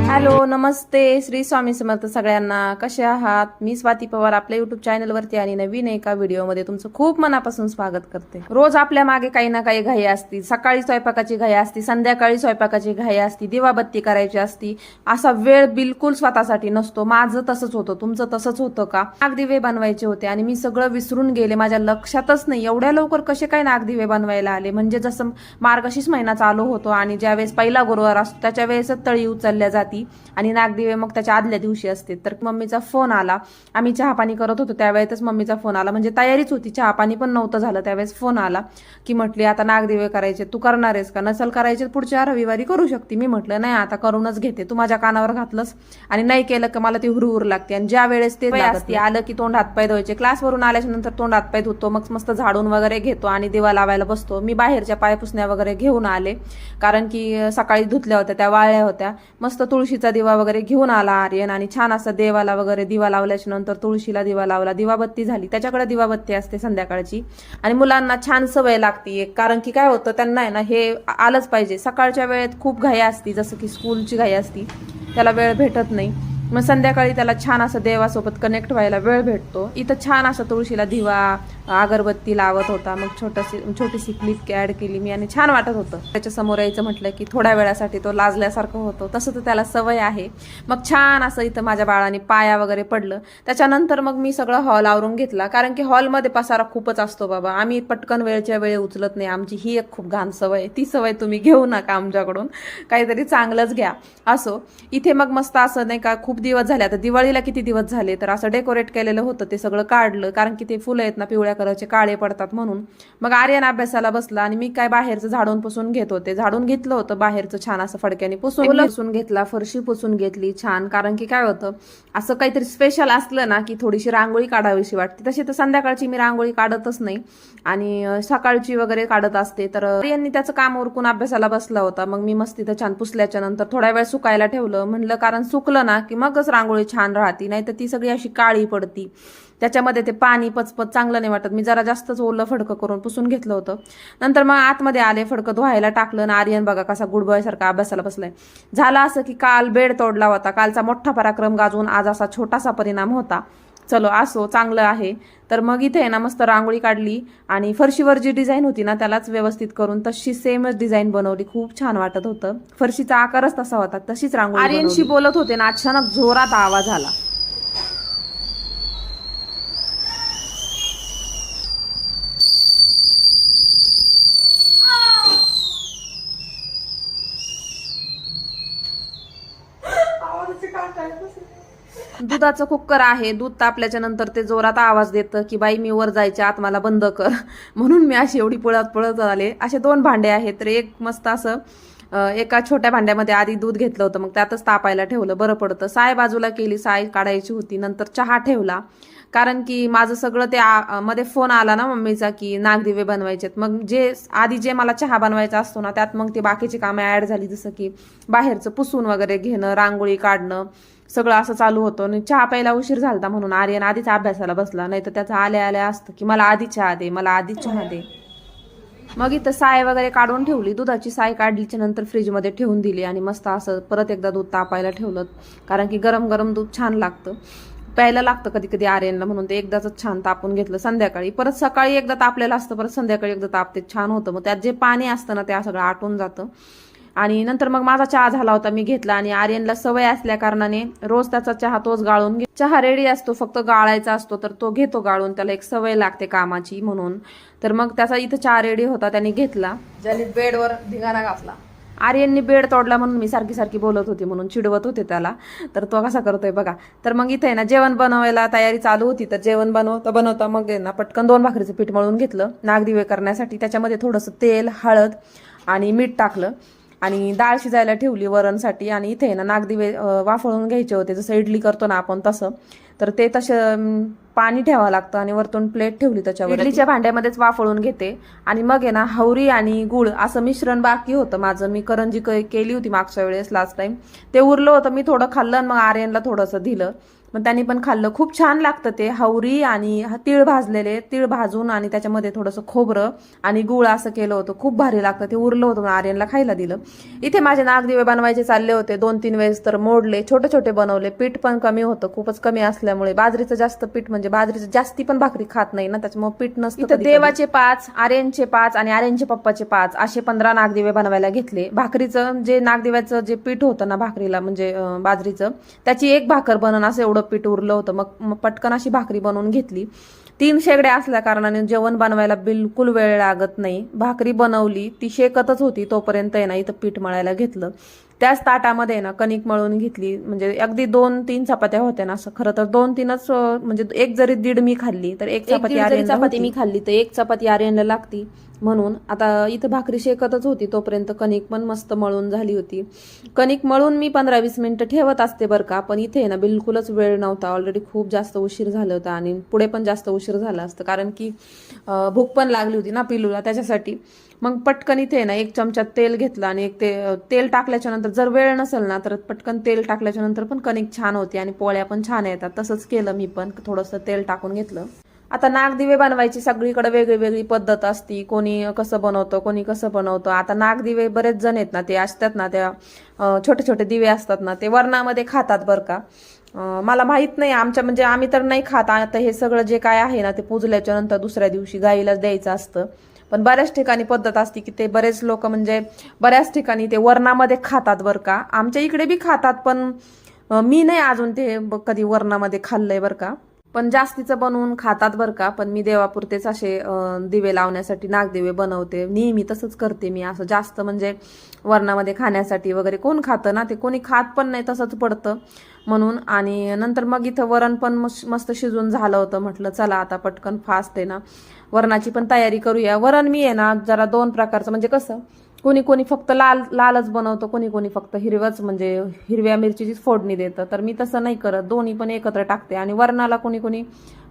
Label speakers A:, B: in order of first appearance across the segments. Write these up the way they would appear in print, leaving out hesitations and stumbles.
A: Hello, नमस्ते. श्री स्वामी समर्थ सगळ्यांना. कसे आहात? मी स्वाती पवार आपल्या युट्यूब चॅनलवरती आणि नवीन एका व्हिडिओमध्ये तुमचं खूप मनापासून स्वागत करते. रोज आपल्या मागे काही ना काही घाई असती. सकाळी स्वयंपाकाची घाई असती, संध्याकाळी स्वयंपाकाची घाई असती, दिवाबत्ती करायची असती. असा वेळ बिलकुल स्वतःसाठी नसतो. माझं तसंच होतं. तुमचं तसंच होतं का? नागदिवे बनवायचे होते आणि मी सगळं विसरून गेले. माझ्या लक्षातच नाही एवढ्या लवकर कसे काय नागदिवे बनवायला आले. म्हणजे जसं मार्गशीर्ष महिना चालू होतो आणि ज्यावेळेस पहिला गुरुवार असतो त्याच्या वेळेसच तळी उचलल्या जाती आणि नागदिवे मग त्याच्या आदल्या दिवशी असते. तर मम्मीचा फोन आला. आम्ही चहा पाणी करत होतो त्यावेळेस मम्मीचा फोन आला. म्हणजे तयारीच होती, चहा पाणी पण नव्हतं झालं त्यावेळेस फोन आला की म्हटली आता नागदिवे करायचे, तू करणार आहेस का? नसल करायचे पुढच्या रविवारी करू शकते. मी म्हटलं नाही, आता करूनच घेते. तू माझ्या कानावर घातलंस आणि नाही केलं की मला ती हुरहुर लागते. आणि ज्या वेळेस ते आलं की तोंड हातपाय धुवायचे. क्लासवरून आल्याच्या नंतर तोंड हातपाय धुतो, मग मस्त झाडून वगैरे घेतो आणि दिवा लावायला बसतो. मी बाहेरच्या पायपुसण्या वगैरे घेऊन आले कारण की सकाळी धुतल्या होत्या, त्या वाळल्या होत्या. मस्त तुळशीचा दिवा वगैरे घेऊन आला आर्यन आणि छान असं देवाला वगैरे दिवा लावल्याच्या नंतर तुळशीला दिवा लावला. दिवाबत्ती झाली. त्याच्याकडे दिवाबत्ती असते संध्याकाळची. आणि मुलांना छान सवय लागते एक, कारण की काय होतं त्यांना आहे ना हे आलंच पाहिजे. सकाळच्या वेळेत खूप घाई असती, जसं की स्कूलची घाई असती, त्याला वेळ भेटत नाही. मग संध्याकाळी त्याला छान असं देवासोबत कनेक्ट व्हायला वेळ भेटतो. इथं छान असं तुळशीला दिवा अगरबत्ती लावत होता. मग छोटीशी क्लिप ऍड केली मी आणि छान वाटत होतं. त्याच्या समोर यायचं म्हटलं की थोड्या वेळासाठी तो लाजल्यासारखं होतो. तसं तर त्याला सवय आहे. मग छान असं इथं माझ्या बाळाने पाया वगैरे पडलं. त्याच्यानंतर मग मी सगळं हॉल आवरून घेतला, कारण की हॉलमध्ये पसारा खूपच असतो बाबा. आम्ही पटकन वेळच्या वेळी उचलत नाही. आमची ही एक खूप घाण सवय आहे. ती सवय तुम्ही घेऊ नका आमच्याकडून, काहीतरी चांगलंच घ्या. असो, इथे मग मस्त असं नाही का, खूप दिवस झाले, आता दिवाळीला किती दिवस झाले, तर असं डेकोरेट केलेलं होतं. ते सगळं काढलं कारण की ते फुलं आहेत ना पिवळ्या कलरचे, काळे पडतात म्हणून. मग आर्यन अभ्यासाला बसला आणि मी काय बाहेरचं झाडून पुसून घेत होते. झाडून घेतलं होतं बाहेरचं छान असं फडक्याने पुसून घेतला, फरशी पुसून घेतली छान. कारण की काय होतं, असं काहीतरी स्पेशल असलं ना की थोडीशी रांगोळी काढावीशी वाटते. तशी तर संध्याकाळची मी रांगोळी काढतच नाही आणि सकाळची वगैरे काढत असते. तर आर्यननी त्याचं काम उरकून अभ्यासाला बसला होता. मग मी मस्त तिथं छान पुसल्याच्या नंतर थोड्या वेळ सुकायला ठेवलं. म्हणलं कारण सुकलं ना की मगच रांगोळी छान राहती, नाही तर ती सगळी अशी काळी पडती. त्याच्यामध्ये ते पाणी पचपत चांगलं नाही वाटत. मी जरा जास्तच ओलं फडकं करून पुसून घेतलं होतं. नंतर मग आतमध्ये आले, फडकं धुवायला टाकलं. आर्यन बघा कसा गुडबॉयसारखा अभ्यासाला बसलाय. झालं असं की काल बेड तोडला होता. कालचा मोठा पराक्रम गाजवून आज असा छोटासा परिणाम होता. चलो असो, चांगलं आहे. तर मग इथे आहे ना मस्त रांगोळी काढली आणि फरशीवर जी डिझाईन होती ना त्यालाच व्यवस्थित करून तशी सेमच डिझाईन बनवली. खूप छान वाटत होतं. फरशीचा आकारच तसा होता, तशीच रांगोळी. आर्यनशी बोलत होते ना, अचानक जोरात आवाज आला. दुधाचं कुकर आहे. दूध तापल्याच्या नंतर ते जोरात आवाज देतं की बाई मी वर जायचे आत, मला बंद कर. म्हणून मी अशी एवढी पळत आले. असे 2 भांडे आहेत. तर एक मस्त असं एका छोट्या भांड्यामध्ये आधी दूध घेतलं होतं, मग त्यातच तापायला ठेवलं, बरं पडतं. साय बाजूला केली, साय काढायची होती. नंतर चहा ठेवला, कारण की माझं सगळं ते मध्ये फोन आला ना मम्मीचा की नागदिवे बनवायचेत. मग जे मला चहा बनवायचा असतो ना त्यात मग ती बाकीची कामं ऍड झाली, जसं की बाहेरचं पुसून वगैरे घेणं, रांगोळी काढणं, सगळं असं चालू होतं. आणि चहा प्यायला उशीर झालता म्हणून आर्यन आधीच अभ्यासाला बसला, नाही तर त्याचं आल्या असतं की मला आधी चहा दे, मला आधी चहा दे. मग इथं साय वगैरे काढून ठेवली. दुधाची साय काढलीच्या नंतर फ्रीजमध्ये ठेवून दिली आणि मस्त असं परत एकदा दूध तापायला ठेवलं, कारण की गरम गरम दूध छान लागतं, प्यायला लागतं कधी कधी आर्यनला, म्हणून ते एकदाच छान तापून घेतलं. संध्याकाळी परत सकाळी एकदा तापलेलं असतं, परत संध्याकाळी एकदा तापते, छान होतं. मग त्यात जे पाणी असतं ना ते सगळं आटून जातं. आणि नंतर मग माझा चहा झाला होता, मी घेतला. आणि आर्यनला सवय असल्या कारणाने रोज त्याचा चहा तोच गाळून चहा रेडी असतो, फक्त गाळायचा असतो, तर तो घेतो गाळून. त्याला एक सवय लागते कामाची म्हणून. तर मग त्याचा इथं चहा रेडी होता, त्याने घेतला. ज्याने बेडवर धिगाणा घातला. आर्यननी बेड तोडला म्हणून मी सारखी बोलत होती, म्हणून चिडवत होते त्याला. तर तो कसा करतोय बघा. तर मग इथे ना जेवण बनवायला तयारी चालू होती. तर जेवण बनवता मग ना पटकन 2 भाकरीचं पीठ मळून घेतलं नागदिवे करण्यासाठी. त्याच्यामध्ये थोडंसं तेल, हळद आणि मीठ टाकलं आणि डाळ शिजायला ठेवली वरणसाठी. आणि इथे ना नागदिवे वाफळून घ्यायचे होते, जसं इडली करतो ना आपण तसं. तर ते तसं पाणी ठेवावं लागतं आणि वरतून प्लेट ठेवली त्याच्यावर. इडलीच्या भांड्यामध्येच वाफळून घेते. आणि मग आहे ना हवरी आणि गुळ असं मिश्रण बाकी होतं माझं. मी करंजी केली होती मागच्या वेळेस लास्ट टाइम, ते उरलं होतं. मी थोडं खाल्लं आणि मग आर्यनला थोडंसं दिलं. पण त्यांनी पण खाल्लं. खूप छान लागतं ते. हावरी आणि तीळ भाजलेले, तीळ भाजून आणि त्याच्यामध्ये थोडंसं खोबरं आणि गुळ असं केलं होतं. खूप भारी लागतं ते. उरलं होतं, आर्यनला खायला दिलं. इथे माझे नागदिवे बनवायचे चालले होते. 2-3 वेळेस तर मोडले, छोटे छोटे बनवले. पीठ पण कमी होतं, खूपच कमी असल्यामुळे. बाजरीचं जास्त पीठ, म्हणजे बाजरीचं जास्ती पण भाकरी खात नाही ना, त्याच्यामुळे पीठ नसतं. इथं देवाचे 5, आर्यनचे 5 आणि आर्यनचे पप्पाचे 5 असे 15 नागदिवे बनवायला घेतले. भाकरीचं जे नागदिव्याचं जे पीठ होतं ना भाकरीला, म्हणजे बाजरीचं, त्याची एक भाकर बनवून असं एवढं पीठ उरलं होतं. मग पटकन अशी भाकरी बनवून घेतली. 3 शेगड्या असल्या कारणाने जेवण बनवायला बिलकुल वेळ लागत नाही. भाकरी बनवली, ती शेकतच होती तोपर्यंत आहे ना इथं पीठ मळायला घेतलं. त्याच ताटामध्ये ना कणिक मळून घेतली. म्हणजे अगदी 2-3 चपात्या होत्या ना, असं खरं तर 2-3च, म्हणजे एक जरी दीड मी खाल्ली तर एक चपाती मी खाल्ली तर एक चपाती आर्यनला लागती. म्हणून आता इथं भाकरी शेकतच होती तोपर्यंत कणिक पण मस्त मळून झाली होती. कणिक मळून मी 15-20 मिनिटं ठेवत असते बरं का, पण इथे ना बिलकुलच वेळ नव्हता. ऑलरेडी खूप जास्त उशीर झाला होता आणि पुढे पण जास्त उशीर झाला असतं, कारण की भूक पण लागली होती ना पिलूला, त्याच्यासाठी. मग पटकन इथे ना 1 चमचा तेल घेतलं आणि तेल टाकल्याच्या नंतर, जर वेळ नसेल ना तर पटकन तेल टाकल्याच्या नंतर पण कणिक छान होती आणि पोळ्या पण छान येतात. तसंच केलं मी पण, थोडंसं तेल टाकून घेतलं. आता नागदिवे बनवायची सगळीकडे वेगळी वेगळी पद्धत असती. कोणी कसं बनवतं, कोणी कसं बनवतं. आता नागदिवे बरेच जण आहेत ना, ते असतात ना, त्या छोटे छोटे दिवे असतात ना, ते वरणामध्ये खातात बरं का. मला माहित नाही, आमच्या म्हणजे आम्ही तर नाही खात. आता हे सगळं जे काय आहे ना, ते पुजल्याच्या नंतर दुसऱ्या दिवशी गाईलाच द्यायचं असतं. पण बऱ्याच ठिकाणी पद्धत असते की ते बरेच लोक, म्हणजे बऱ्याच ठिकाणी ते वरणामध्ये खातात बरं का. आमच्या इकडे बी खातात, पण मी नाही अजून ते कधी वरणामध्ये खाल्लंय बरं का. पण जास्तीचं बनवून खातात बरं का. पण मी देवापुरतेच असे दिवे लावण्यासाठी नागदिवे बनवते. नेहमी तसंच करते मी. असं जास्त म्हणजे वरणामध्ये खाण्यासाठी वगैरे कोण खातं ना, ते कोणी खात पण नाही, तसंच पडतं म्हणून. आणि नंतर मग इथं वरण पण मस्त शिजून झालं होतं. म्हटलं चला आता पटकन फास्ट आहे ना, वरणाची पण तयारी करूया. वरण मी आहे ना जरा 2 प्रकारचं, म्हणजे कसं, कोणी कोणी फक्त लालच बनवतं, कोणी कोणी फक्त हिरवच, म्हणजे हिरव्या मिरचीचीच फोडणी देतं. तर मी तसं नाही करत, दोन्ही पण एकत्र टाकते. आणि वरणाला कोणी कोणी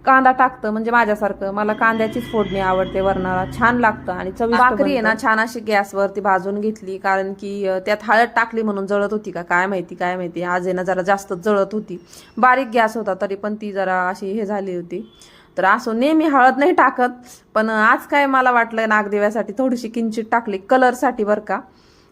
A: कांदा टाकतं, म्हणजे माझ्यासारखं. मला कांद्याचीच फोडणी आवडते वरणाला, छान लागतं आणि चविष्ट. भाकरी आहे ना छान अशी गॅसवरती भाजून घेतली, कारण की त्यात हळद टाकली म्हणून जळत होती का काय माहिती. आज आहे ना जरा जास्त जळत होती. बारीक गॅस होता तरी पण ती जरा अशी हे झाली होती. तर असं नेहमी हळद नाही टाकत, पण आज काय मला वाटलं नागदेवासाठी थोडीशी किंचित टाकली, कलरसाठी बरं का.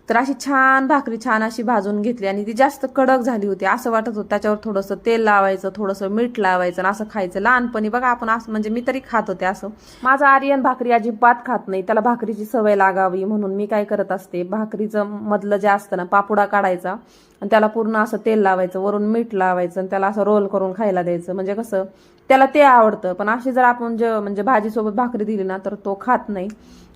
A: तर अशी छान भाकरी छान अशी भाजून घेतली आणि ती जास्त कडक झाली होती. असं वाटत होतं त्याच्यावर थोडंसं तेल लावायचं, थोडंसं मीठ लावायचं आणि असं खायचं. लहानपणी बघा आपण असं, म्हणजे मी तरी खात होते असं. माझा आर्यन भाकरी अजिबात खात नाही, त्याला भाकरीची सवय लागावी म्हणून मी काय करत असते, भाकरीचं मधलं जे असतं ना पापुडा काढायचा आणि त्याला पूर्ण असं तेल लावायचं, वरून मीठ लावायचं आणि त्याला असं रोल करून खायला द्यायचं. म्हणजे कसं त्याला ते आवडतं. पण अशी जर आपण म्हणजे भाजीसोबत भाकरी दिली ना तर तो खात नाही.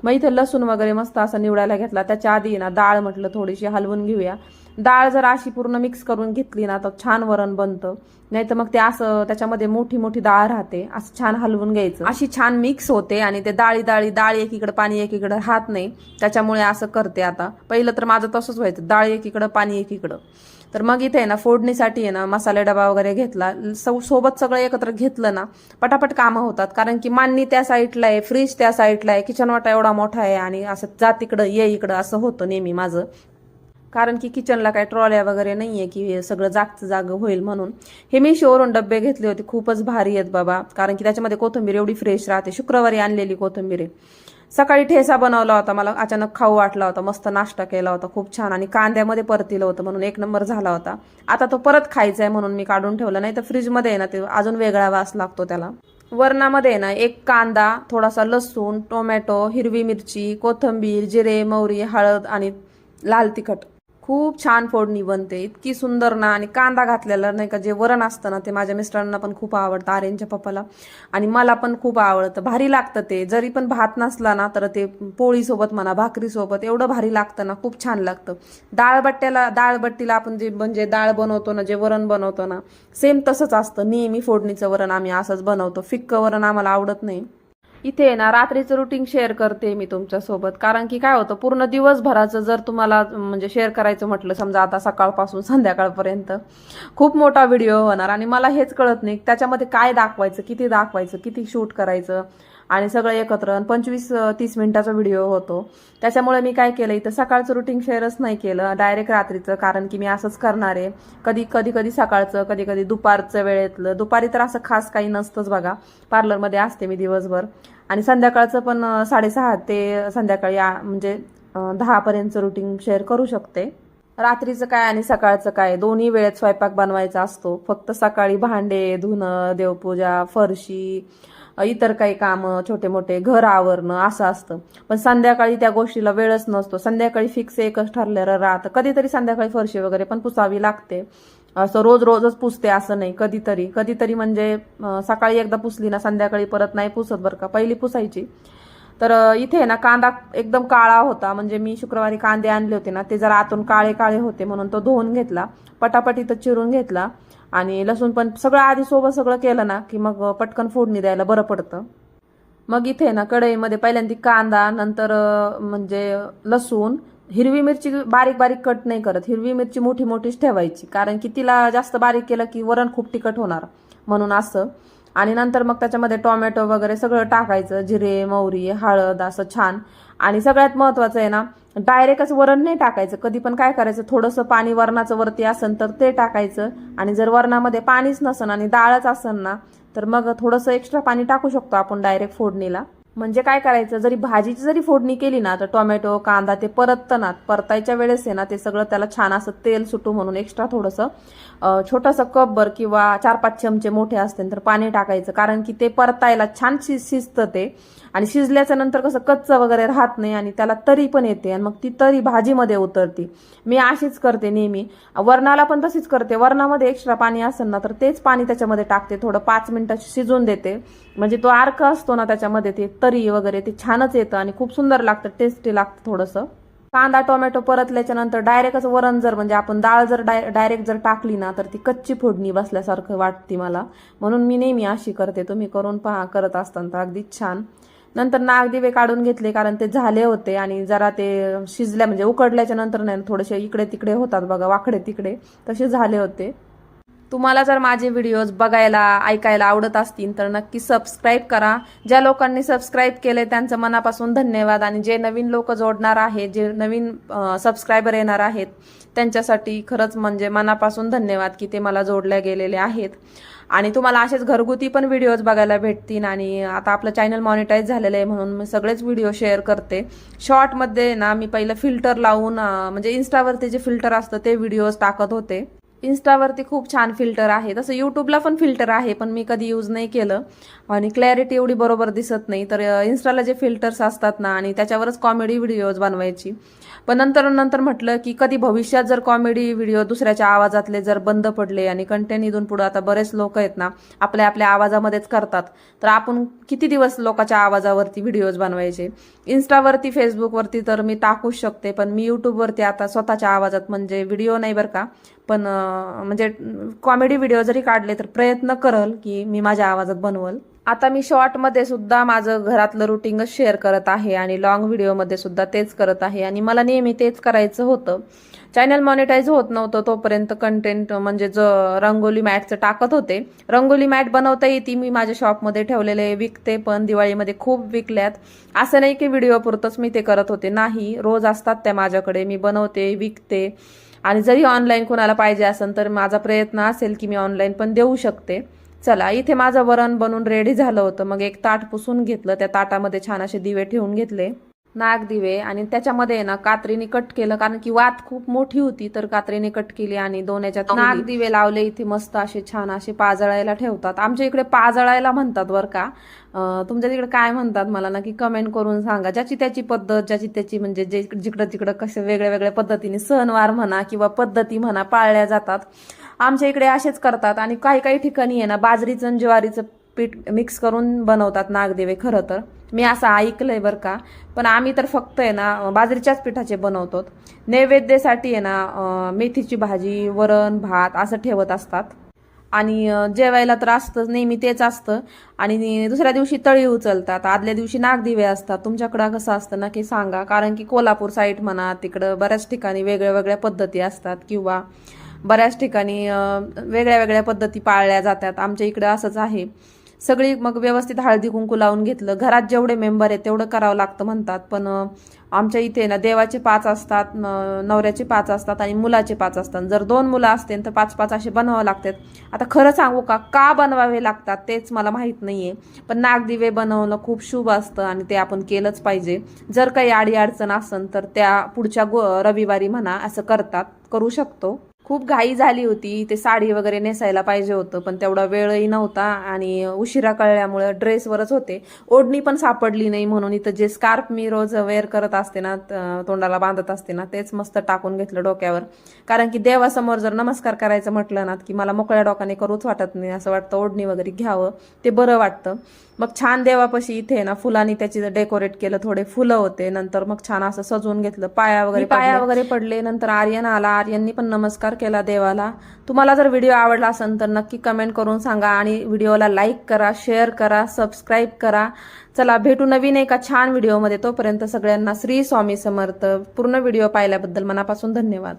A: मग इथे लसूण वगैरे मस्त असा निवडायला घेतला. त्याच्या आधी ना डाळ म्हटलं थोडीशी हलवून घेऊया. डाळ जर अशी पूर्ण मिक्स करून घेतली ना तर छान वरण बनतं. नाही तर मग ते असं त्याच्यामध्ये मोठी मोठी डाळ राहते, असं छान हलवून घ्यायचं, अशी छान मिक्स होते. आणि ते डाळ एकीकडे पाणी एकीकडे राहत नाही, त्याच्यामुळे असं करते आता. पहिलं तर माझं तसंच व्हायचं, डाळ एकीकडं पाणी एकीकडं. तर मग इथे ना फोडणीसाठी आहे ना मसाले डबा वगैरे घेतला. सोबत सगळं एकत्र घेतलं ना पटापट कामं होतात. कारण की मांडणी त्या साईडला आहे, फ्रीज त्या साईडला आहे, किचन वाटा एवढा मोठा आहे आणि असं जा तिकडं ये इकडं असं होतं नेहमी माझं. कारण की किचनला काय ट्रॉल्या वगैरे नाहीये की हे सगळं जागचं जाग होईल म्हणून. हे मी शोरून डब्बे घेतले होते, खूपच भारी आहेत बाबा. कारण की त्याच्यामध्ये कोथिंबीर एवढी फ्रेश राहते, शुक्रवारी आणलेली कोथिंबीर आहे. सकाळी ठेसा बनवला होता, मला अचानक खाऊ वाटला होता, मस्त नाश्ता केला होता खूप छान. आणि कांद्यामध्ये परतिलं होतं म्हणून 1 नंबर झाला होता. आता तो परत खायचा आहे म्हणून मी काढून ठेवला, नाही तर फ्रीजमध्ये आहे ना ते अजून वेगळा वास लागतो त्याला. वरणामध्ये आहे ना 1 कांदा, थोडासा लसूण, टोमॅटो, हिरवी मिरची, कोथिंबीर, जिरे, मोहरी, हळद आणि लाल तिखट, खूप छान फोडणी बनते, इतकी सुंदर ना. आणि कांदा घातलेला नाही का जे वरण असतं ना ते माझ्या मिस्टरांना पण खूप आवडतं, आर्यनच्या पप्पाला आणि मला पण खूप आवडतं. भारी लागतं ते. जरी पण भात नसला ना तर ते पोळीसोबत म्हणा, भाकरीसोबत एवढं भारी लागतं ना, खूप छान लागतं. डाळबट्टीला आपण जे म्हणजे डाळ बनवतो ना, जे वरण बनवतो ना, सेम तसंच असतं. नेहमी फोडणीचं वरण आम्ही असंच बनवतो. फिक्कं वरण आम्हाला आवडत नाही. इथे ना रात्रीचं रुटीन शेअर करते मी तुमच्यासोबत. कारण की काय होतं, पूर्ण दिवसभराचं जर तुम्हाला म्हणजे शेअर करायचं म्हटलं, समजा आता सकाळपासून संध्याकाळपर्यंत खूप मोठा व्हिडिओ होणार आणि मला हेच कळत नाही त्याच्यामध्ये काय दाखवायचं, किती शूट करायचं. आणि सगळं एकत्र 25-30 मिनिटाचा व्हिडिओ होतो. त्याच्यामुळे मी काय केलं, इथं सकाळचं रुटीन शेअरच नाही केलं, डायरेक्ट रात्रीचं, कारण की मी असंच करणार आहे. कधी सकाळचं, कधी दुपारचं वेळेतलं. दुपारी तर असं खास काही नसतंच बघा, पार्लरमध्ये असते मी दिवसभर. आणि संध्याकाळचं पण 6:30 ते संध्याकाळी म्हणजे 10 पर्यंतचं रुटीन शेअर करू शकते. रात्रीचं काय आणि सकाळचं काय दोन्ही वेळेत स्वयंपाक बनवायचा असतो. फक्त सकाळी भांडे धुणं, देवपूजा, फरशी, इतर काही कामं छोटे मोठे घर आवरणं असं असतं. पण संध्याकाळी त्या गोष्टीला वेळच नसतो. संध्याकाळी फिक्स एकच ठरलेलं राहतं. कधीतरी संध्याकाळी फरशी वगैरे पण पुसावी लागते. असं रोजच पुसते असं नाही, कधीतरी म्हणजे सकाळी एकदा पुसली ना संध्याकाळी परत नाही पुसत बरं का, पहिली पुसायची. तर इथे ना कांदा एकदम काळा होता, म्हणजे मी शुक्रवारी कांदे आणले होते ना, ते जरा आतून काळे होते म्हणून तो धुवून घेतला, पटापट इथं चिरून घेतला. आणि लसूण पण सगळं आधी सोबत सगळं केलं ना की मग पटकन फोडणी द्यायला बरं पडतं. मग इथे ना कढईमध्ये पहिल्यांदा कांदा, नंतर म्हणजे लसूण, हिरवी मिरची बारीक कट नाही करत, हिरवी मिरची मोठीच ठेवायची, कारण की तिला जास्त बारीक केलं की वरण खूप तिखट होणार म्हणून असं. आणि नंतर मग त्याच्यामध्ये टोमॅटो वगैरे सगळं टाकायचं, जिरे मोहरी हळद असं छान. आणि सगळ्यात महत्वाचं आहे ना, डायरेक्टच वरण नाही टाकायचं. कधी पण काय करायचं, थोडंसं पाणी वरणाचं वरती असेल तर ते टाकायचं. आणि जर वरणामध्ये पाणीच नसेल आणि डाळच असेल ना, तर मग थोडंसं एक्स्ट्रा पाणी टाकू शकतो आपण डायरेक्ट फोडणीला. म्हणजे काय करायचं, जरी भाजीची जरी फोडणी केली ना, तर टोमॅटो कांदा ते परततं ना, परतायच्या वेळेस आहे ना ते सगळं त्याला छान असं तेल सुटू म्हणून एक्स्ट्रा थोडंसं छोटंसं कपभर किंवा 4-5 चमचे मोठे असतील तर पाणी टाकायचं, कारण की ते परतायला छान शिजतं ते. आणि शिजल्याच्या नंतर कसं कच्चं वगैरे राहत नाही आणि त्याला तरी पण येते, आणि मग ती तरी भाजीमध्ये उतरते. मी अशीच करते नेहमी. वरणाला पण तशीच करते. वरणामध्ये एक्स्ट्रा पाणी असेल ना तर तेच पाणी त्याच्यामध्ये टाकते, थोडं 5 मिनिटं शिजून देते, म्हणजे तो अर्क असतो ना त्याच्यामध्ये ते तरी वगैरे ते छानच येतं आणि खूप सुंदर लागतं, टेस्टी लागतं थोडंसं. कांदा टोमॅटो परतल्याच्या नंतर डायरेक्टच वरण जर म्हणजे आपण डाळ जर डायरेक्ट जर टाकली ना तर ती कच्ची फोडणी बसल्यासारखं वाटते मला, म्हणून मी नेहमी अशी करते. तुम्ही करून पहा, करत असताना अगदीच छान. नंतर नागदिवे काढून घेतले, कारण ते झाले होते आणि जरा ते शिजल्या म्हणजे उकडल्याच्या नंतर नाही थोडेसे इकडे तिकडे होतात बघा, वाकडे तिकडे तसे झाले होते. तुम्हाला जर माझे व्हिडिओज बघायला ऐकायला आवडत असतील तर नक्की सबस्क्राईब करा. ज्या लोकांनी सबस्क्राईब केले त्यांचं मनापासून धन्यवाद. आणि जे नवीन लोक जोडणार आहेत, जे नवीन सबस्क्रायबर येणार आहेत, त्यांच्यासाठी खरंच म्हणजे मनापासून धन्यवाद की ते मला जोडल्या गेलेले आहेत. आणि तुम्हाला असेच घरगुती पण व्हिडिओज बघायला भेटतील. आणि आता आपलं चॅनल मॉनिटाईज झालेलं आहे म्हणून मी सगळेच व्हिडिओ शेअर करते. शॉर्टमध्ये ना मी पहिलं फिल्टर लावून म्हणजे इन्स्टावरती जे फिल्टर असतं ते व्हिडिओज टाकत होते. इन्स्टावरती खूप छान फिल्टर आहे, तसं यूट्यूबला पण फिल्टर आहे पण मी कधी यूज नाही केलं आणि क्लॅरिटी एवढी बरोबर दिसत नाही. तर इन्स्टाला जे फिल्टर्स असतात ना आणि त्याच्यावरच कॉमेडी व्हिडिओज बनवायची. पण नंतर म्हटलं की कधी भविष्यात जर कॉमेडी व्हिडिओ दुसऱ्याच्या आवाजातले जर बंद पडले आणि कंटेंट इथून पुढे आता बरेच लोक आहेत ना आपल्या आवाजामध्येच करतात, तर आपण किती दिवस लोकांच्या आवाजावरती व्हिडिओज बनवायचे. इन्स्टावरती फेसबुकवरती तर मी टाकूच शकते, पण मी यूट्यूबवरती आता स्वतःच्या आवाजात म्हणजे व्हिडिओ नाही बरं का, पण म्हणजे कॉमेडी व्हिडिओ जरी काढले तर प्रयत्न करल की मी माझ्या आवाजात बनवल. आता मी शॉर्टमध्ये सुद्धा माझं घरातलं रुटीनच शेअर करत आहे आणि लॉंग व्हिडिओमध्ये सुद्धा तेच करत आहे आणि मला नेहमी तेच करायचं होतं. चॅनल मॉनिटाईज होत नव्हतं तोपर्यंत कंटेंट म्हणजे रंगोली मॅटचं टाकत होते. रंगोली मॅट बनवता येते, मी माझ्या शॉपमध्ये ठेवलेले विकते, पण दिवाळीमध्ये खूप विकल्यात. असं नाही की व्हिडिओ पुरतच मी ते करत होते, नाही, रोज असतात त्या माझ्याकडे, मी बनवते विकते. आणि जरी ऑनलाईन कोणाला पाहिजे असेल तर माझा प्रयत्न असेल की मी ऑनलाईन पण देऊ शकते. चला, इथे माझं वरण बनून रेडी झालं होतं. मग एक ताट पुसून घेतलं, त्या ताटामध्ये छान असे दिवे ठेवून घेतले, नागदिवे, आणि त्याच्यामध्ये ना कात्रीने कट केलं, कारण की वात खूप मोठी होती तर कात्रीने कट केली आणि दोन याच्यात नागदिवे लावले. इथे मस्त असे छान असे पाजळायला ठेवतात, आमच्या इकडे पाजळायला म्हणतात बरं का. तुमच्या तिकडे काय म्हणतात मला नक्की कमेंट करून सांगा. ज्याची त्याची पद्धत, ज्याची त्याची म्हणजे जे जिकडं तिकडं कसे वेगळ्या पद्धतीने सणवार म्हणा किंवा पद्धती म्हणा पाळल्या जातात. आमच्या इकडे असेच करतात आणि काही ठिकाणी आहे ना बाजरीचं आणि ज्वारीचं पीठ मिक्स करून बनवतात नागदेवे. खरं तर मी असं ऐकलंय बरं का, पण आम्ही तर फक्त आहे ना बाजरीच्याच पिठाचे बनवतो. नैवेद्यासाठी आहे ना मेथीची भाजी, वरण, भात असं ठेवत असतात आणि जेवायला तर असतंच, नेहमी तेच असतं. आणि दुसऱ्या दिवशी तळी उचलतात, आदल्या दिवशी नागदिवे असतात. तुमच्याकडं कसं असतं ना की सांगा, कारण की कोल्हापूर साईड म्हणा तिकडं बऱ्याच ठिकाणी वेगळ्या पद्धती असतात किंवा बऱ्याच ठिकाणी वेगळ्या पद्धती पाळल्या जातात. आमच्या इकडे असंच आहे. सगळी मग व्यवस्थित हळदी कुंकू लावून घेतलं. घरात जेवढे मेंबर आहेत तेवढं करावं लागतं म्हणतात, पण आमच्या इथे ना देवाचे 5 असतात, नवऱ्याचे 5 असतात आणि मुलाचे 5 असतात. जर 2 मुलं असतील तर 5-5 असे बनवावे लागतात. आता खरं सांगू का बनवावे लागतात तेच मला माहित नाहीये, पण नागदिवे बनवणं खूप शुभ असतं आणि ते आपण केलंच पाहिजे. जर काही अडचण असेल तर त्या पुढच्या रविवारी म्हणा असं करू शकतो. खूप घाई झाली होती, ते साडी वगैरे नेसायला पाहिजे होतं, पण तेवढा वेळही नव्हता आणि उशिरा कळल्यामुळे ड्रेसवरच होते. ओढणी पण सापडली नाही, म्हणून इथं जे स्कार्फ मी रोज वेअर करत असते ना, तोंडाला बांधत असते ना, तेच मस्त टाकून घेतलं डोक्यावर. कारण की देवासमोर जर नमस्कार करायचं म्हटलं ना की मला मोकळ्या डोक्याने करूच वाटत नाही, असं वाटतं ओढणी वगैरे घ्यावं, ते बरं वाटतं. मग छान देवापाशी इथे ना फुलांनी त्याची डेकोरेट केलं, थोडे फुलं होते. नंतर मग छान असं सजवून घेतलं, पाया वगैरे पडले. नंतर आर्यन आला, आर्यननी पण नमस्कार केला देवाला. तुम्हाला जर व्हिडिओ आवडला असेल तर नक्की कमेंट करून सांगा आणि व्हिडिओला लाईक करा, शेअर करा, सबस्क्राईब करा. चला भेटू नवीन एका छान व्हिडिओमध्ये. तोपर्यंत सगळ्यांना श्री स्वामी समर्थ. पूर्ण व्हिडिओ पाहिल्याबद्दल मनापासून धन्यवाद.